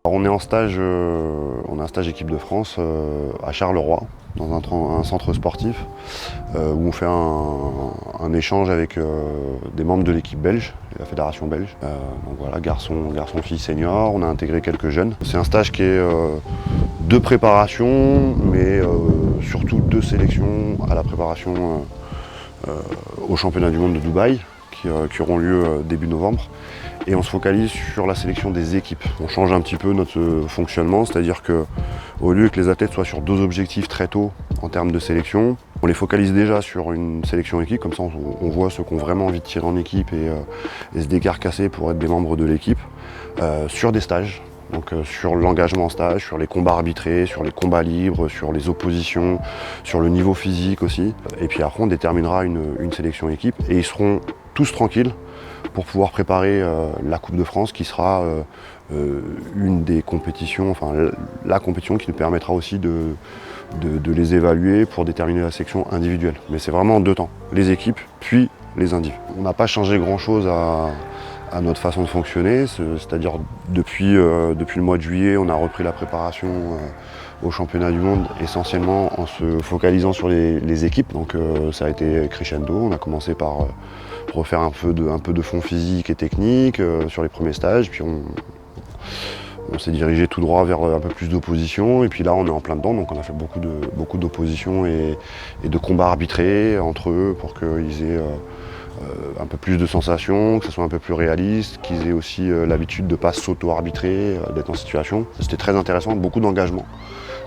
On est en stage, on est en stage équipe de France à Charleroi, dans un centre sportif, où on fait un échange avec des membres de l'équipe belge, de la fédération belge. Donc voilà, garçon-fille senior, on a intégré quelques jeunes. C'est un stage qui est de préparation, mais surtout de sélection à la préparation aux championnats du monde de Dubaï, qui auront lieu début novembre. Et on se focalise sur la sélection des équipes. On change un petit peu notre fonctionnement, c'est-à-dire qu'au lieu que les athlètes soient sur deux objectifs très tôt en termes de sélection, on les focalise déjà sur une sélection équipe, comme ça on voit ceux qui ont vraiment envie de tirer en équipe et se décarcasser pour être des membres de l'équipe, sur des stages. Donc sur l'engagement en stage, sur les combats arbitrés, sur les combats libres, sur les oppositions, sur le niveau physique aussi. Et puis après on déterminera une sélection équipe et ils seront tous tranquilles pour pouvoir préparer la Coupe de France qui sera une des compétitions, enfin la compétition qui nous permettra aussi de les évaluer pour déterminer la section individuelle. Mais c'est vraiment en deux temps, les équipes puis les individus. On n'a pas changé grand-chose à notre façon de fonctionner, c'est-à-dire depuis le mois de juillet, on a repris la préparation au championnat du monde essentiellement en se focalisant sur les équipes. Donc ça a été crescendo, on a commencé par refaire un peu de fond physique et technique sur les premiers stages, puis on s'est dirigé tout droit vers un peu plus d'opposition, et puis là on est en plein dedans, donc on a fait beaucoup d'opposition et de combats arbitrés entre eux pour qu'ils aient un peu plus de sensations, que ce soit un peu plus réaliste, qu'ils aient aussi l'habitude de ne pas s'auto-arbitrer, d'être en situation. C'était très intéressant, beaucoup d'engagement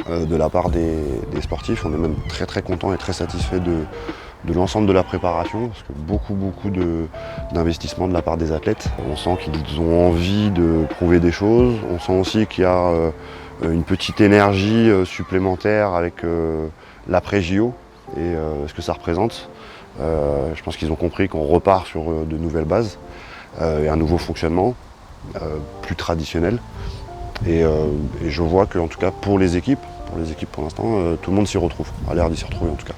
de la part des sportifs. On est même très content et très satisfait de l'ensemble de la préparation, parce que beaucoup d'investissement de la part des athlètes. On sent qu'ils ont envie de prouver des choses, on sent aussi qu'il y a une petite énergie supplémentaire avec l'après-JO et ce que ça représente. Je pense qu'ils ont compris qu'on repart sur de nouvelles bases et un nouveau fonctionnement plus traditionnel. Et je vois que, en tout cas, pour les équipes pour l'instant, tout le monde s'y retrouve, a l'air d'y s'y retrouver en tout cas.